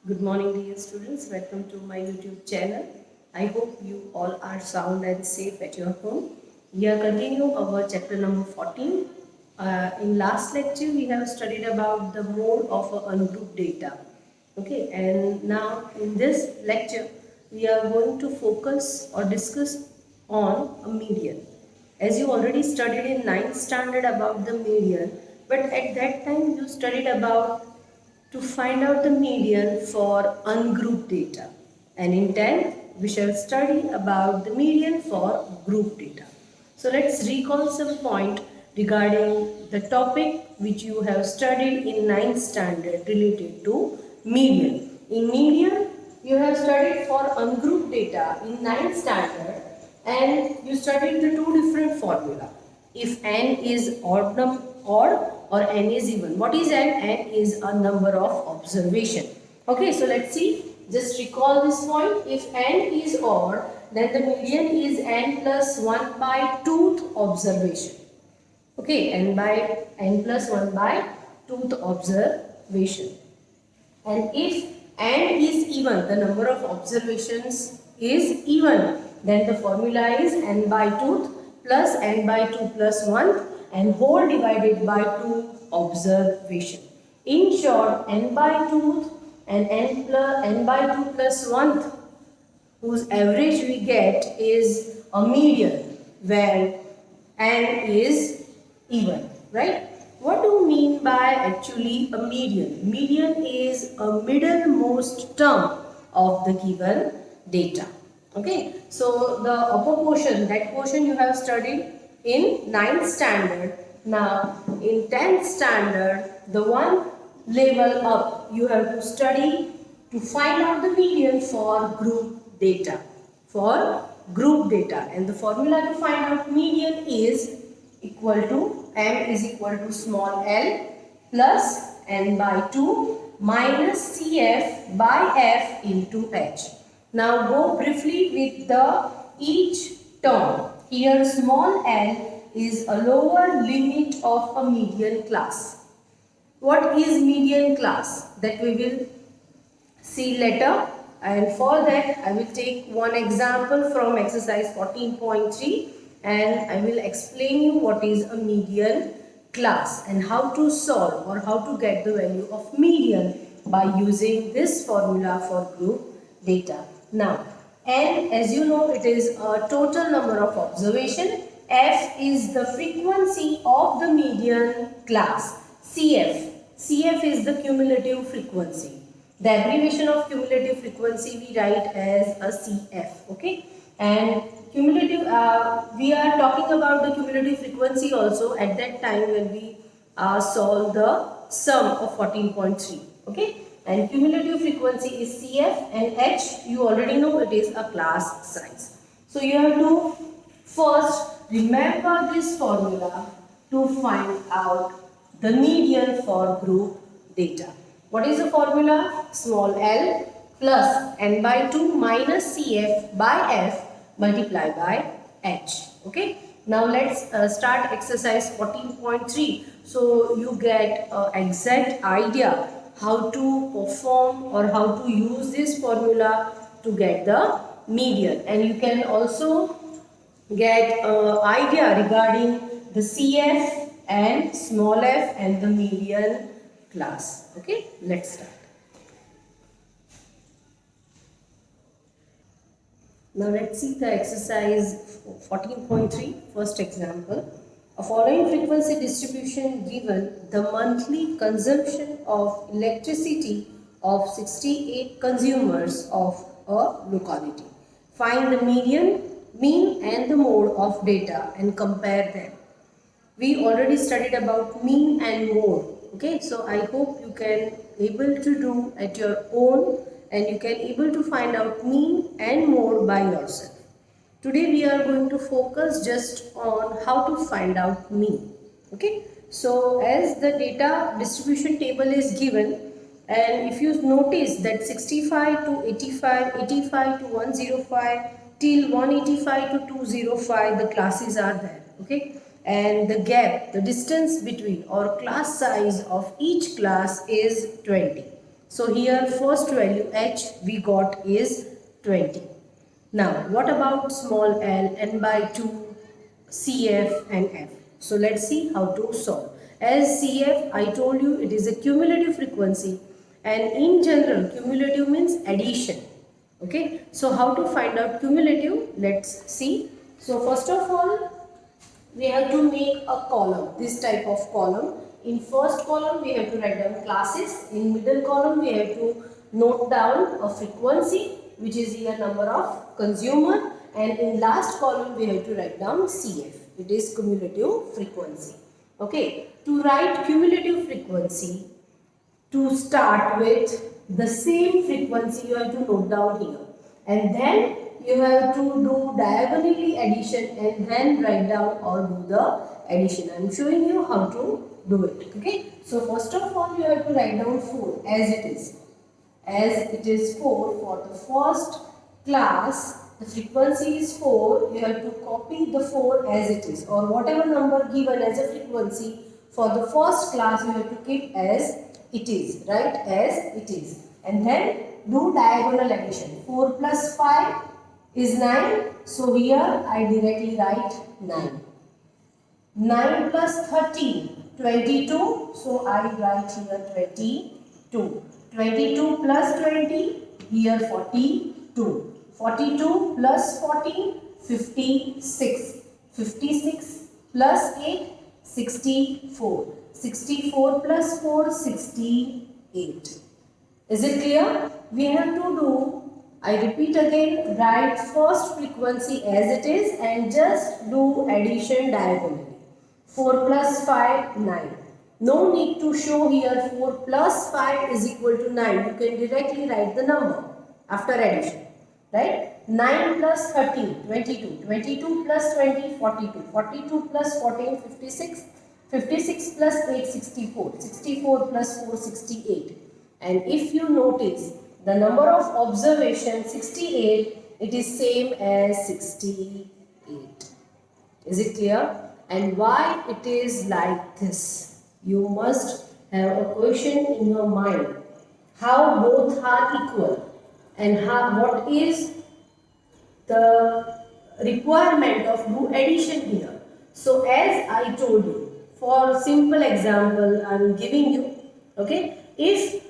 Good morning, dear students. Welcome to my YouTube channel. I hope you all are sound and safe at your home. We are continuing our chapter number 14. In last lecture, we have studied about the mode of ungrouped data. Okay, and now in this lecture, we are going to focus or discuss on a median. As you already studied in ninth standard about the median, but at that time you studied about to find out the median for ungrouped data. And in 10th, we shall study about the median for group data. So let's recall some point regarding the topic which you have studied in ninth standard related to median. In median, you have studied for ungrouped data in ninth standard and you studied the two different formula. If n is odd or n is even. What is n? N is a number of observation. Okay, so let's see. Just recall this point. If n is odd, then the median is n plus 1 by 2th observation. Okay, n plus 1 by 2th observation. And if n is even, the number of observations is even, then the formula is n by 2th plus n by 2 plus 1 and whole divided by 2 observation. In short, n by 2th and n by 2 plus 1th, whose average we get is a median where n is even, right? What do you mean by actually a median? Median is a middlemost term of the given data. Okay, so the upper portion, that portion you have studied in ninth standard. Now in 10th standard, the one level up, you have to study to find out the median for group data. For group data, and the formula to find out median is equal to m is equal to small l plus n by 2 minus cf by f into h. Now go briefly with the each term. Here small l is a lower limit of a median class. What is median class? That we will see later, and for that I will take one example from exercise 14.3 and I will explain you what is a median class and how to solve or how to get the value of median by using this formula for group data. Now n, as you know, it is a total number of observation. F is the frequency of the median class. CF is the cumulative frequency. The abbreviation of cumulative frequency we write as a CF. Okay, and cumulative, we are talking about the cumulative frequency also at that time when we solve the sum of 14.3. Okay, and cumulative frequency is CF, and H you already know it is a class size. So you have to first remember this formula to find out the median for group data. What is the formula? Small l plus n by 2 minus cf by f multiplied by h. Okay. Now let's start exercise 14.3. So you get exact idea how to perform or how to use this formula to get the median, and you can also get idea regarding the CF and small f and the median class. Okay, let's start. Now let's see the exercise 14.3, first example. A following frequency distribution given the monthly consumption of electricity of 68 consumers of a locality. Find the median, mean and the mode of data and compare them. We already studied about mean and mode. Okay, so I hope you can able to do at your own and you can able to find out mean and mode by yourself. Today we are going to focus just on how to find out mean. Okay, so as the data distribution table is given, and if you notice that 65 to 85, 85 to 105 till 185 to 205 the classes are there. Okay, and the gap, the distance between or class size of each class is 20. So here first value h we got is 20. Now what about small l, n by 2, CF and F? So let's see how to solve. As CF, I told you it is a cumulative frequency, and in general cumulative means addition. Okay, so how to find out cumulative? Let's see. So first of all, we have to make a column, this type of column. In first column we have to write down classes, in middle column we have to note down a frequency, which is here number of consumer, and in last column we have to write down CF, it is cumulative frequency. Okay, to write cumulative frequency, to start with the same frequency you have to note down here, and then you have to do diagonally addition and then write down or do the addition. I am showing you how to do it. Okay, so first of all you have to write down 4 as it is. As it is 4 for the first class, the frequency is 4, you have to copy the 4 as it is, or whatever number given as a frequency for the first class you have to keep as it is, right, as it is, and then do diagonal addition. 4 plus 5 is 9, so here I directly write 9. 9 plus 13, 22, so I write here 22. 22 plus 20, here 42. 42 plus 14, 56. 56 plus 8, 64. 64 plus 4, 68. Is it clear? We have to do, I repeat again, write first frequency as it is and just do addition diagonally. 4 plus 5, 9. No need to show here 4 plus 5 is equal to 9. You can directly write the number after addition. Right? 9 plus 13, 22. 22 plus 20, 42. 42 plus 14, 56. 56 plus 8, 64. 64 plus 4, 68. And if you notice, the number of observation 68, it is same as 68. Is it clear? And why it is like this? You must have a question in your mind. How both are equal and what is the requirement of do addition here. So as I told you, for simple example I am giving you, okay, if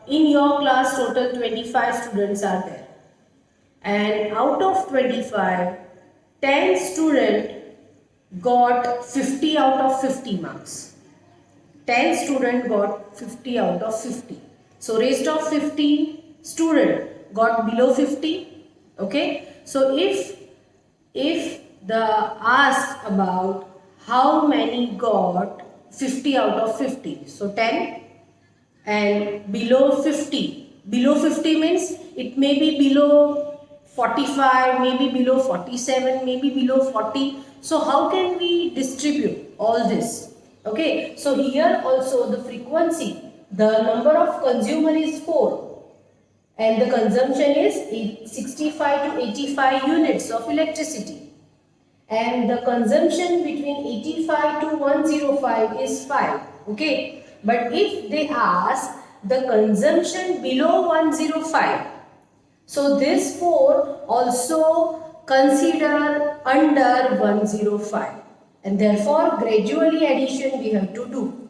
in your class total 25 students are there, and out of 25, 10 students got 50 out of 50 marks. 10 students got 50 out of 50. So rest of 50 students got below 50. Okay. So if the asked about how many got 50 out of 50, so 10, and below 50. Below 50 means it may be below 45, maybe below 47, maybe below 40. So how can we distribute all this? Okay, so here also the frequency, the number of consumer is 4 and the consumption is 65 to 85 units of electricity, and the consumption between 85 to 105 is 5. Okay, but if they ask the consumption below 105, so this 4 also consider under 105, and therefore gradually addition we have to do.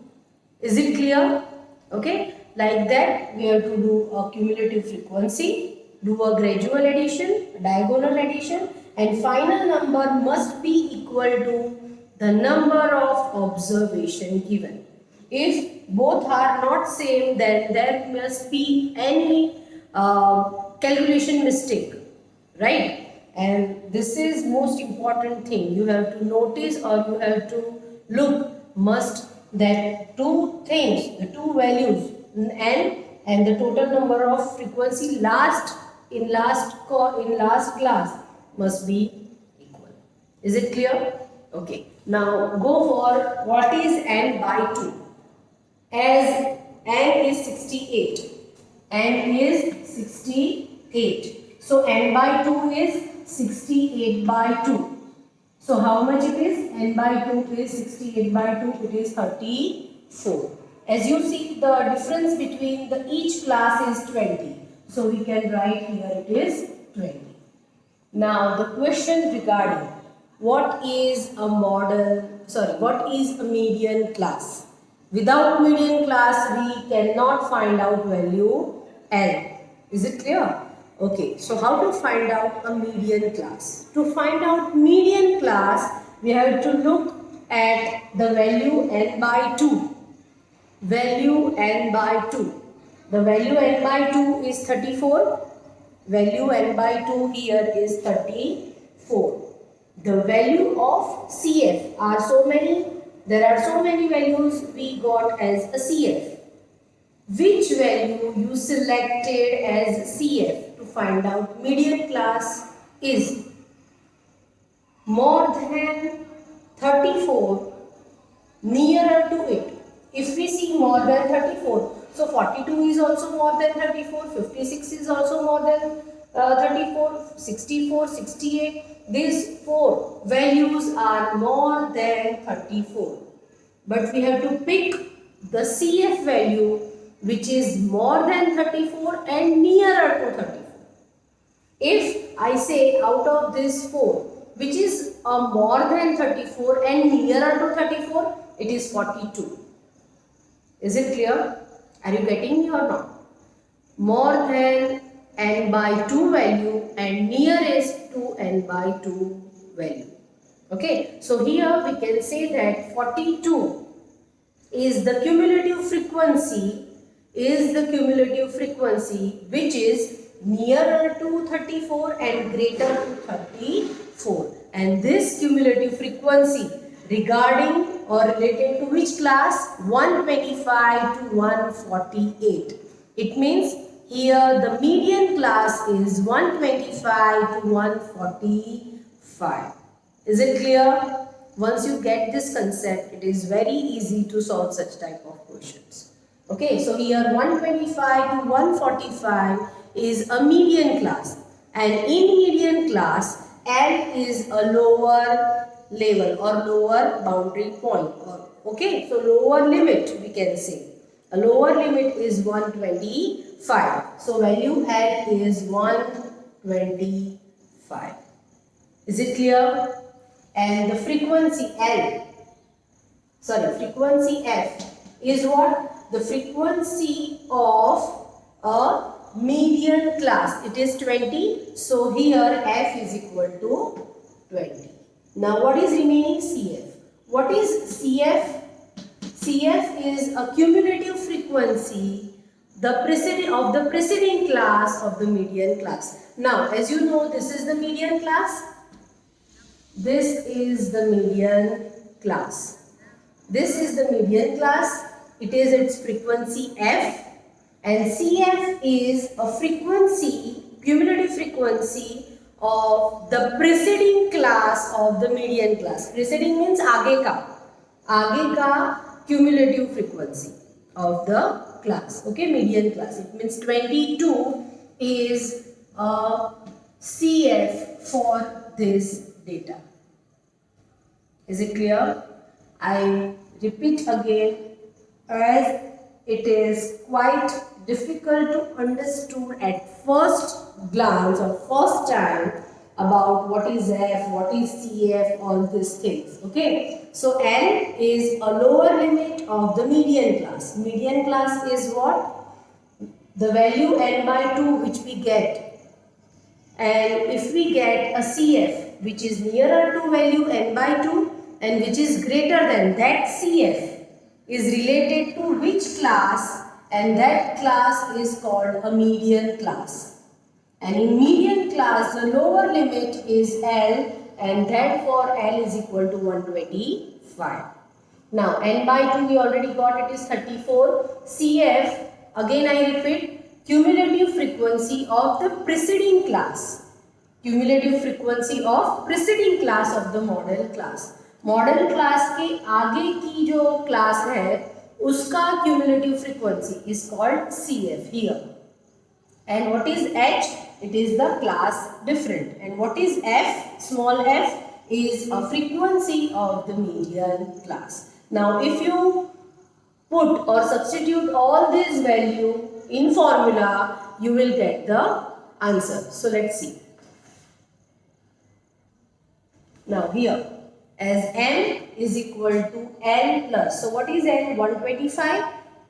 Is it clear? Okay, like that we have to do a cumulative frequency, do a gradual addition, diagonal addition, and final number must be equal to the number of observation given. If both are not same, then there must be any calculation mistake, right? And this is most important thing. You have to notice or you have to look must that two things, the two values n and the total number of frequency in last class must be equal. Is it clear? Okay. Now go for what is n by 2. As n is 68. N is 68. So n by 2 is 68 by 2. So how much it is? N by 2 is 68 by 2. It is 34. As you see, the difference between each class is 20. So we can write here it is 20. Now the question regarding what is a median class? Without median class we cannot find out value L. Is it clear? Okay, so how to find out a median class? To find out median class we have to look at the value n by 2. Value n by 2. The value n by 2 is 34. Value n by 2 here is 34. The value of CF are so many. There are so many values we got as a CF. Which value you selected as CF to find out median class is more than 34, nearer to it. If we see more than 34, so 42 is also more than 34, 56 is also more than 34, 64, 68. These four values are more than 34. But we have to pick the CF value which is more than 34 and nearer to 34. If I say out of these four, which is more than 34 and nearer to 34, it is 42. Is it clear? Are you getting me or not? More than n by 2 value and nearest to n by 2 value. Okay, so here we can say that 42 is the cumulative frequency which is nearer to 34 and greater to 34. And this cumulative frequency regarding or related to which class? 125 to 148. It means here the median class is 125 to 145. Is it clear? Once you get this concept, it is very easy to solve such type of questions. Okay, so here 125 to 145 is a median class, and in median class L is a lower level or lower boundary point, okay, so lower limit we can say. A lower limit is 125. So value L is 125. Is it clear? And the frequency frequency F is what? The frequency of a median class. It is 20. So here F is equal to 20. Now what is remaining? CF. What is CF? CF is a cumulative frequency of the preceding class of the median class. Now as you know, this is the median class. This is the median class. This is the median class. It is its frequency F, and CF is a cumulative frequency of the preceding class of the median class. Preceding means आगे का cumulative frequency of the class. Okay, median class. It means 22 is a CF for this data. Is it clear? I repeat again, as it is quite difficult to understand at first glance or first time about what is F, what is CF, all these things. Okay, so L is a lower limit of the median class. Median class is what? The value n by 2 which we get, and if we get a CF which is nearer to value n by 2 and which is greater than that, CF is related to which class, and that class is called a median class. And in median class the lower limit is L, and therefore L is equal to 125. Now n by 2 we already got, it is 34. CF, again I repeat, cumulative frequency of the preceding class. Cumulative frequency of preceding class of the model class. Model class के आगे की जो class है उसका cumulative frequency is called CF here. And what is H? It is the class different. And what is F? Small f is a frequency of the median class. Now if you put or substitute all this value in formula, you will get the answer. So let's see. Now here, as n is equal to n plus. So what is n? 125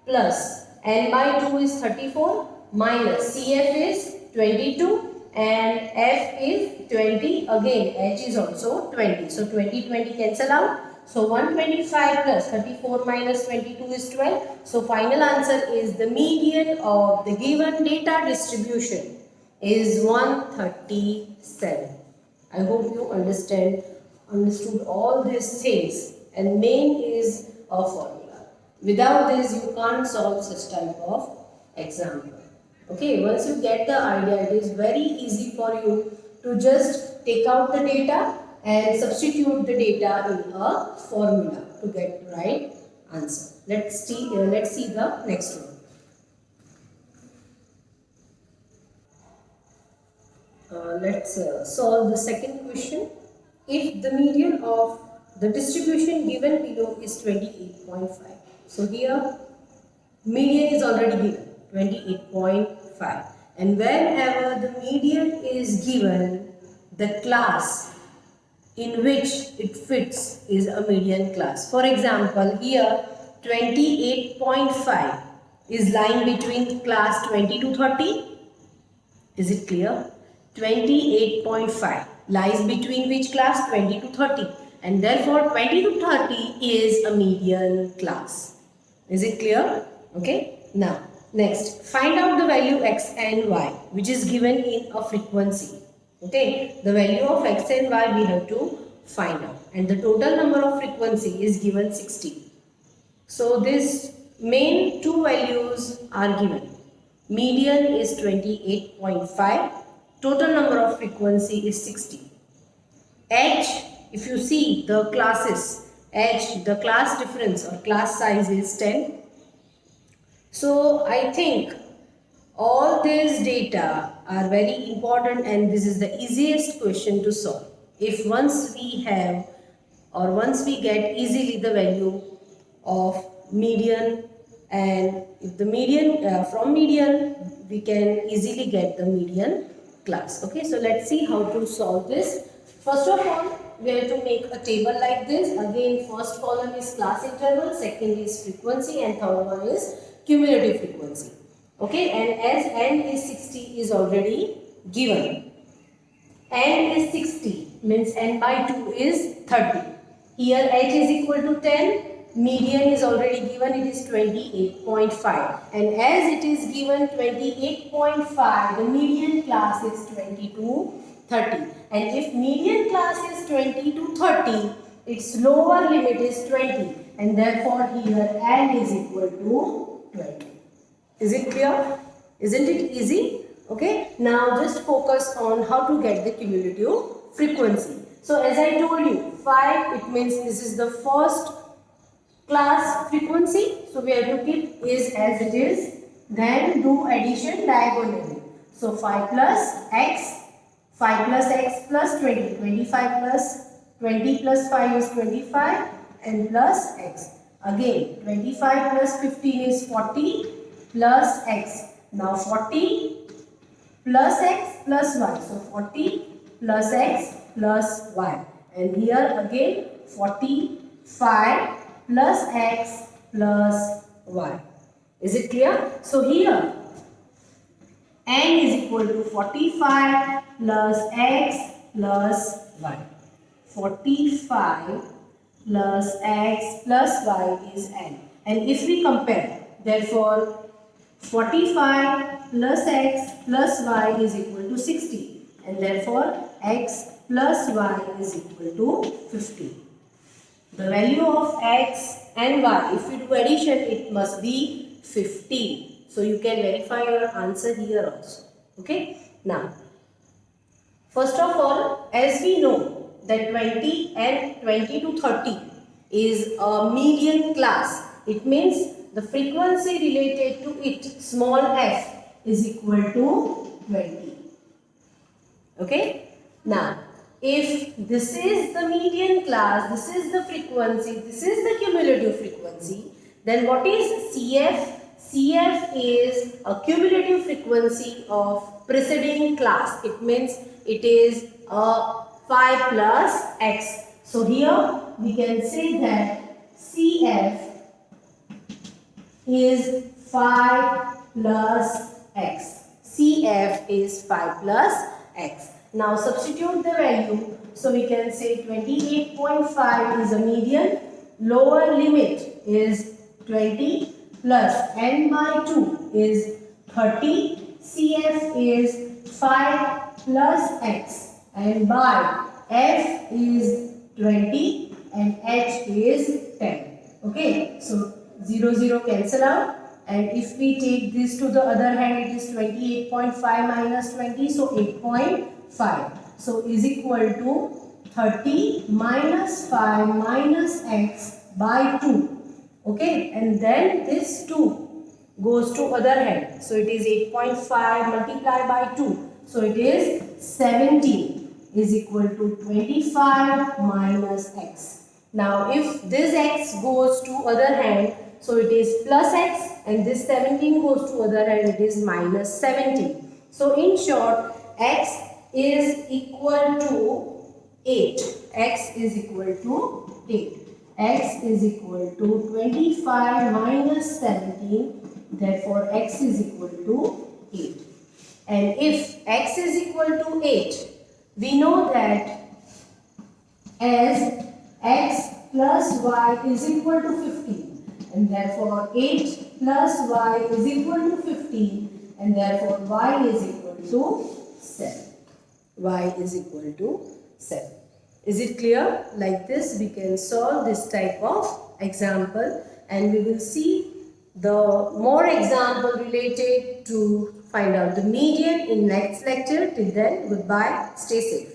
plus n by 2 is 34 minus CF is 22 and F is 20. Again, H is also 20. So 20 cancel out. So 125 plus 34 minus 22 is 12. So final answer is the median of the given data distribution is 137. I hope you understood all these things, and main is a formula. Without this you can't solve such type of example. Okay, once you get the idea, it is very easy for you to just take out the data and substitute the data in a formula to get the right answer. Let's see the next one. Let's solve the second question. If the median of the distribution given below is 28.5. So here median is already given 28.5, and whenever the median is given, the class in which it fits is a median class. For example, here 28.5 is lying between class 20 to 30. Is it clear? 28.5 lies between which class? 20 to 30, and therefore 20 to 30 is a median class. Is it clear? Okay. Now next, find out the value x and y which is given in a frequency. Okay, the value of x and y we have to find out, and the total number of frequency is given 60. So this main two values are given. Median is 28.5. Total number of frequency is 60. H, if you see the classes, H, the class difference or class size is 10. So I think all these data are very important, and this is the easiest question to solve. If once we have or once we get easily the value of median, and if the median from median we can easily get the median class. Okay, so let's see how to solve this. First of all, we have to make a table like this. Again, first column is class interval, second is frequency, and third one is cumulative frequency. Okay, and as n is 60 is already given. N is 60 means n by 2 is 30. Here h is equal to 10. Median is already given, it is 28.5, and as it is given 28.5, the median class is 20 to 30, and if median class is 20 to 30, its lower limit is 20, and therefore here n is equal to 20. Is it clear? Isn't it easy? Okay, now just focus on how to get the cumulative frequency. So as I told you, 5, it means this is the first class frequency, so we have to keep is as it is, then do addition diagonally. So 5 plus x plus 20, 25 plus 20 plus 5 is 25, and plus x. Again 25 plus 15 is 40 plus x. Now 40 plus x plus y. So 40 plus x plus y. And here again 45 plus x plus y. Is it clear? So here n is equal to 45 plus x plus y. 45 plus x plus y is n. And if we compare, therefore 45 plus x plus y is equal to 60, and therefore x plus y is equal to 50. The value of x and y, if you do addition, it must be 50. So you can verify your answer here also. Okay. Now, first of all, as we know that 20 and 20 to 30 is a median class. It means the frequency related to it, small f, is equal to 20. Okay. Now, if this is the median class, this is the frequency, this is the cumulative frequency, Then what is CF? CF is a cumulative frequency of preceding class. It means it is a 5 plus x. So here we can say that CF is 5 plus x. CF is 5 plus x. Now substitute the value. So we can say 28.5 is a median. Lower limit is 20 plus n by 2 is 30. CF is 5 plus x and by f is 20 and h is 10. Okay, so 0 0 cancel out, and if we take this to the other hand, it is 28.5 minus 20, so 8.5. So is equal to 30 minus 5 minus x by 2. Okay, and then this 2 goes to other hand. So it is 8.5 multiplied by 2. So it is 17 is equal to 25 minus x. Now if this x goes to other hand, so it is plus x, and this 17 goes to other hand, it is minus 17. So in short, x is equal to 8. X is equal to 8. X is equal to 25 minus 17. Therefore, x is equal to 8. And if x is equal to 8, we know that as x plus y is equal to 15. And therefore 8 plus y is equal to 15, and therefore y is equal to 7. Y is equal to 7. Is it clear? Like this we can solve this type of example, and we will see the more example related to find out the median in next lecture. Till then, goodbye, stay safe.